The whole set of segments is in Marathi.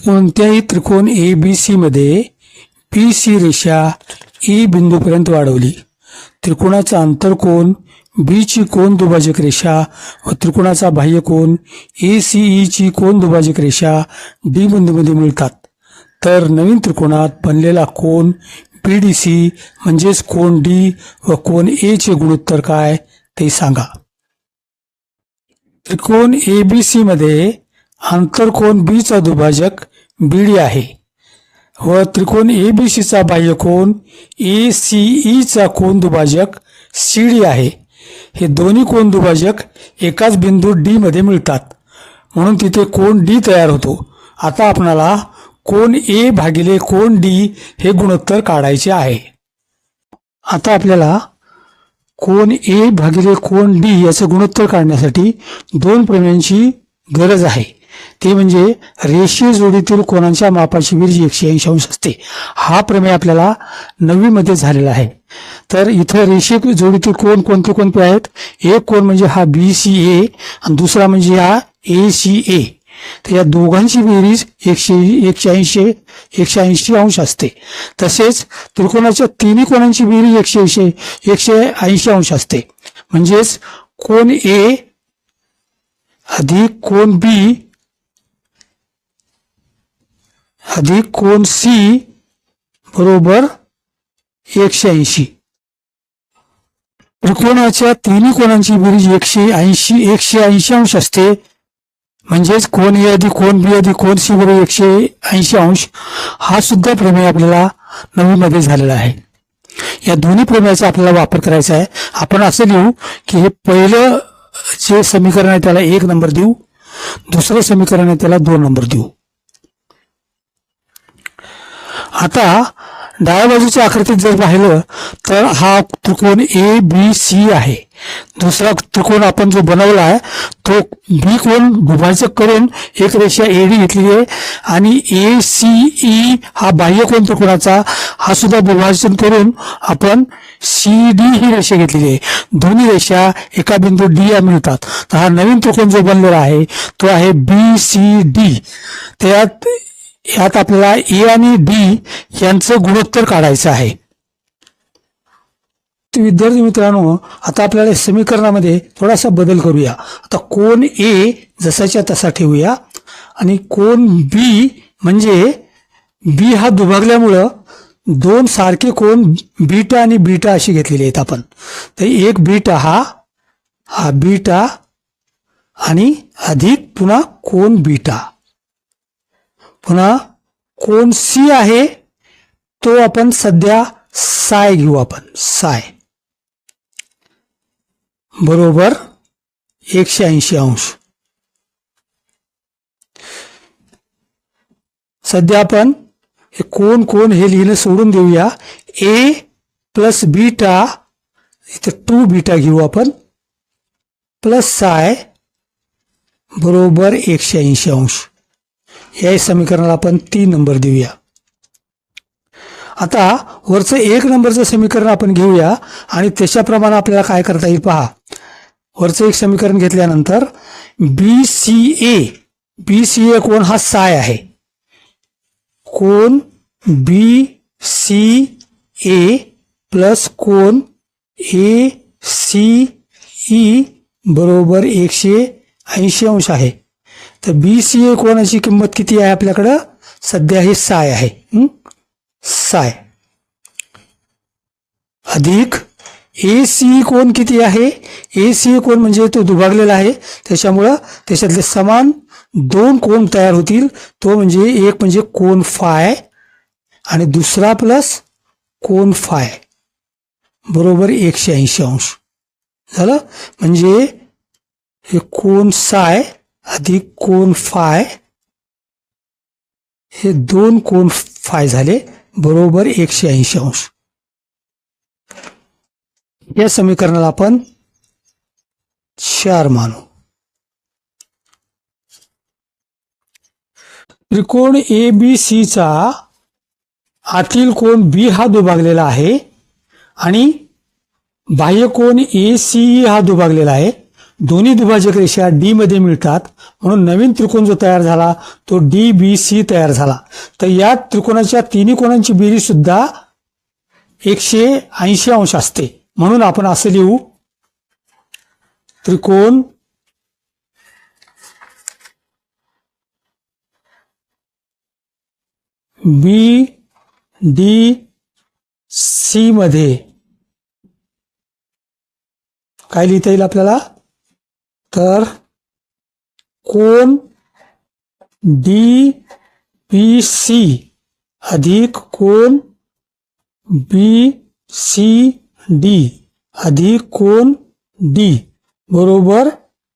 कोणत्याही त्रिकोण ABC मध्ये PC रेषा E बिंदूपर्यंत वाढवली. त्रिकोणाचा आंतरकोन B ची कोन दुभाजक रेषा व त्रिकोणाचा बाह्यकोन ACE ची कोन दुभाजक रेषा D बिंदूमध्ये मिळतात, तर नवीन त्रिकोणात बनलेला कोन BDC म्हणजेच कोन D व कोन A चे गुणोत्तर काय ते सांगा. त्रिकोण ABC मध्ये आंतरकोन B चा दुभाजक BD आहे व त्रिकोण ABC चा बाह्यकोन ACE चा कोन दुभाजक CD आहे. हे दोन्ही कोन दुभाजक एकाच बिंदू D मध्ये मिळतात, म्हणून तिथे कोन D तयार होतो. आता आपणाला कोन A भागिले कोन D हे गुणोत्तर काढायचे आहे. आता आपल्याला कोन A भागिले कोन D याचे गुणोत्तर काढण्यासाठी दोन प्रमेयांची गरज आहे. ते म्हणजे रेषीय जोडीतील कोनांच्या मापाची बेरीज 180 अंश असते. हा प्रमेय आपल्याला 9वी मध्ये झालेला आहे. तर इथं रेषीय जोडीतील कोन कोणते कोणते आहेत? एक कोन म्हणजे हा BCA आणि दुसरा म्हणजे हा ACA. तर या दोघांची बेरीज 180 अंश असते. तसेच त्रिकोणाच्या तिन्ही कोनांची बेरीज 180 अंश असते. म्हणजेच कोन A अधिक कोन B अधिक कोन C बरोबर 180. त्रिकोणाच्या तिन्ही कोनांची बेरीज 180 अंश असते. म्हणजेच कोन A अधिक कोन B अधिक कोन C बरोबर 180 अंश. हा सुद्धा प्रमेय आपल्याला 9वी मध्ये झालेला आहे. या दोन्ही प्रमेयाचा आपल्याला वापर करायचा आहे. आपण असं लिहू की हे पहिलं जे समीकरण आहे त्याला 1 नंबर देऊ, दुसरं समीकरण आहे त्याला 2 नंबर देऊ. आता डाव्या बाजूच्या आकृतीत जर पाहिलं तर हा त्रिकोण ABC आहे. दुसरा त्रिकोण आपण जो बनवला आहे तो B कोन दुभाजक करून एक रेषा AD घेतलेली आहे आणि ACE हा बाह्यकोन त्रिकोणाचा हा सुद्धा दुभाजन करून आपण CD ही रेषा घेतलेली आहे. दोन्ही रेषा एका बिंदू D या मिळतात. तर हा नवीन त्रिकोण जो बनलेला आहे तो आहे BCD. यात आपल्याला A आणि D यांचं गुणोत्तर काढायचं आहे. विद्यार्थी मित्रांनो, आता आपल्याला समीकरणामध्ये थोडासा बदल करूया. आता कोन A जसाच्या तसा ठेवूया आणि कोन B म्हणजे B हा दुभागल्यामुळं दोन सारखे कोन बीटा आणि बीटा अशी घेतलेले आहेत आपण. तर एक बीटा हा बीटा आणि अधिक पुन्हा कोन बीटा. पुन्हा कोन C आहे तो आपण सध्या साय घेऊ. आपण साय बरोबर 180 अंश. सध्या आपण हे कोन हे लिहिणं सोडून देऊया. A प्लस बीटा इथे 2 बीटा घेऊ आपण प्लस साय बरोबर 180 अंश. या समीकरणाला आपण 3 नंबर देऊया. आता वरचं 1 नंबरचं समीकरण आपण घेऊया आणि त्याच्याप्रमाणे आपल्याला काय करता येईल पहा. वरचं एक समीकरण घेतल्यानंतर BCA कोन हा साय आहे. कोन BCA प्लस कोन ACE बरोबर 180 अंश आहे. तर BCA कोणाची किंमत किती आहे आपल्याकडं? सध्या हे साय आहे. साय अधिक ACE कोन किती आहे? ACE कोन म्हणजे तो दुभागलेला आहे, त्याच्यामुळं त्याच्यातले समान दोन कोन तयार होतील. तो म्हणजे एक म्हणजे कोन फाय आणि दुसरा प्लस कोन फाय बरोबर 180 अंश झालं. म्हणजे हे कोन साय अधिक कोन फाय हे दोन कोन फाय झाले बरोबर 180 अंश. या समीकरणाला आपण 4 मानू. त्रिकोण ABC चा आतील कोन B हा दुभागलेला आहे आणि बाह्यकोन ACE हा दुभागलेला आहे. दोन्ही दुभाजक रेषा D मध्ये मिळतात, म्हणून नवीन त्रिकोण जो तयार झाला तो DBC तयार झाला. तर या त्रिकोणाच्या तिन्ही कोणांची बेरीज सुद्धा 180 अंश असते. म्हणून आपण असं लिहू, त्रिकोण BDC मध्ये काय लिहिता येईल आपल्याला, तर कोन DBC अधिक कोन BCD अधिक कोन D बरोबर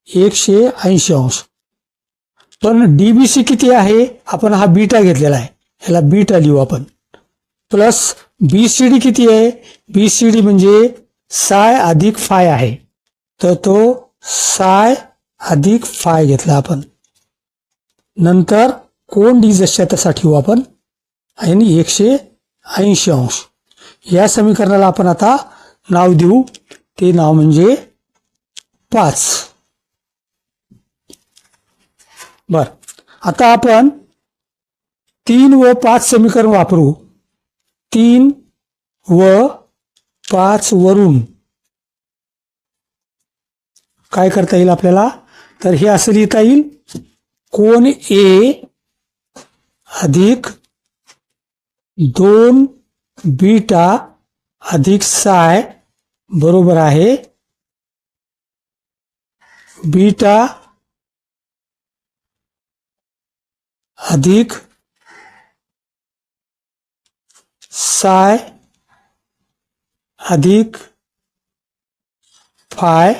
180 अंश. पण DBC किती आहे, आपण हा बीटा घेतलेला आहे, ह्याला बीटा लिहू आपण. प्लस BCD किती आहे, BCD म्हणजे साय अधिक फाय आहे, तर तो साय अधिक फाय घेतला आपण. नंतर कोन D जशा तसा ठेवू आपण आणि 180 अंश. या समीकरणाला आपण आता नाव देऊ, ते नाव म्हणजे 5. बर, आता आपण 3 व 5 समीकरण वापरू. 3 व 5 वरून काय करता येईल आपल्याला, तर हे असं लिहिता येईल, कोन A अधिक 2 बीटा अधिक साय बरोबर आहे बीटा अधिक साय अधिक फाय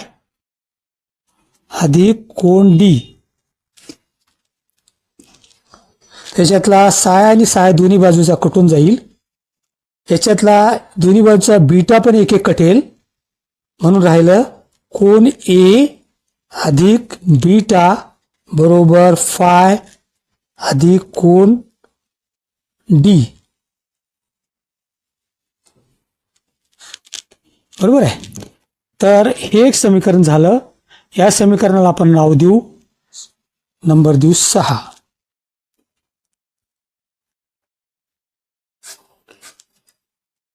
अधिक कोन D. त्याच्यातला साय आणि साय दोन्ही बाजूचा कटून जाईल. याच्यातला दोन्ही बाजूचा बीटा पण एक एक कटेल, म्हणून राहिलं कोन A अधिक बीटा बरोबर फाय अधिक कोन D. बरोबर आहे. तर हे एक समीकरण झालं. या समीकरणाला आपण नाव देऊ, नंबर देऊ 6.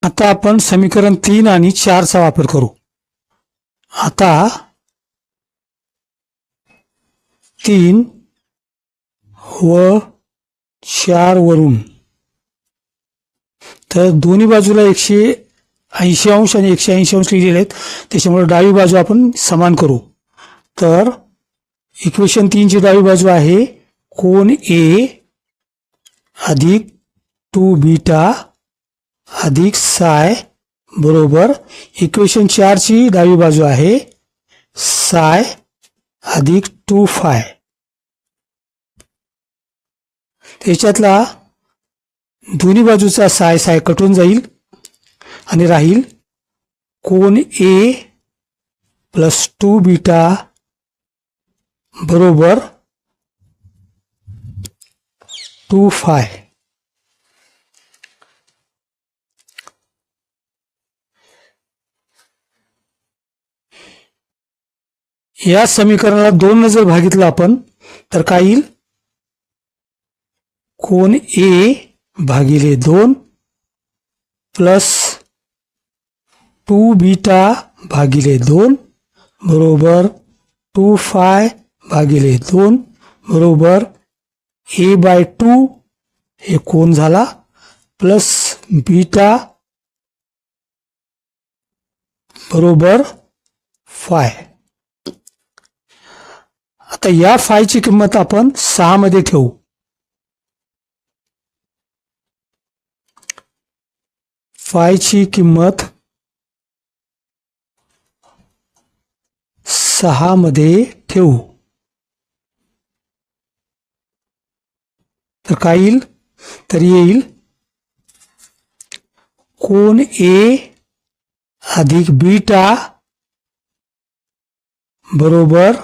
आता आपण समीकरण 3 आणि 4 चा वापर करू. आता 3 व 4 वरून, तर दोन्ही बाजूला 180 अंश आणि 180 अंश लिहिलेले आहेत, त्याच्यामुळे डावी बाजू आपण समान करू. तर इक्वेशन 3 ची डावी बाजू आहे कोन A अधिक 2 बीटा अधिक साय बरोबर इक्वेशन 4 ची डावी बाजू आहे साय अधिक 2 फाय. त्याच्यातला दोन्ही बाजूचा साय साय कटून जाईल आणि राहील कोन A प्लस 2 बीटा बरोबर 2 फाय. या समीकरणाला 2 ने जर भागितलं आपण तर काय येईल, कोन A भागिले 2 प्लस 2 बीटा भागिले 2 बरोबर 2 फाय भागिले 2 बरोबर A/2 हे कोन झाला प्लस बीटा बरोबर फाय. आता या फायची किंमत आपण 6 मध्ये ठेवू. फायची किंमत 6 मध्ये ठेवू. तर काय येईल, तर येईल कोन A अधिक बीटा बरोबर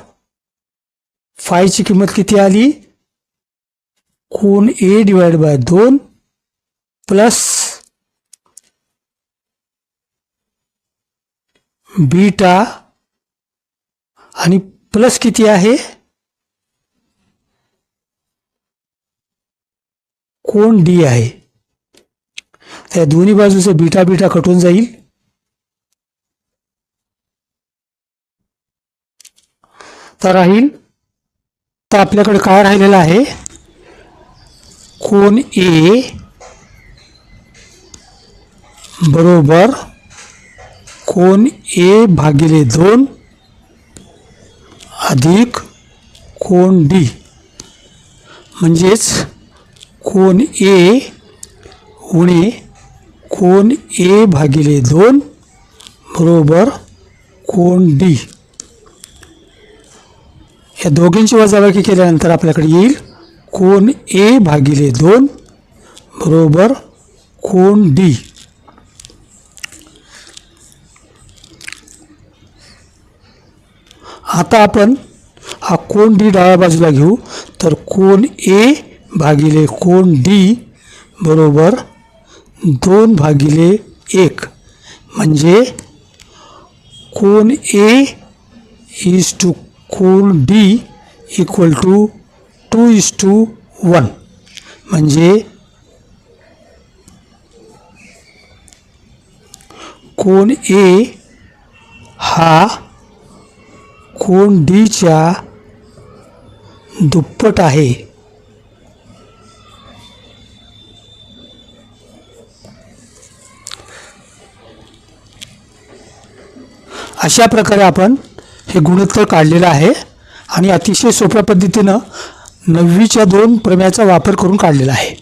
फायची किंमत किती आली, कोन A divide by 2 plus beta आणि प्लस किती आहे कोन डी आहे. त्या दोन्ही बाजूचं बीटा बीटा कटून जाईल. तर आपल्याकडे काय राहिलेलं आहे, कोन ए बरोबर कोन ए भागिले 2 अधिक कोन डी, म्हणजेच कोन ए उणे कोन ए भागिले 2 बरोबर कोन डी. या दोघांची वजाबाकी केल्यानंतर आपल्याकडे येईल कोन ए भागिले 2 बरोबर कोन डी. आता आपण हा कोन डी डाव्या बाजूला घेऊ. तर कोन ए भागिले कोन डी बरोबर 2 भागिले 1, म्हणजे कोन ए इज टू कोन डी इक्वल टू 2:1, म्हणजे कोन ए हा कोन डीच्या दुप्पट आहे. अशा प्रकारे आपण हे गुणोत्तर काढलेलं आहे आणि अतिशय सोप्या पद्धतीनं 9वीच्या 2 प्रमेयाचा वापर करून काढलेला आहे.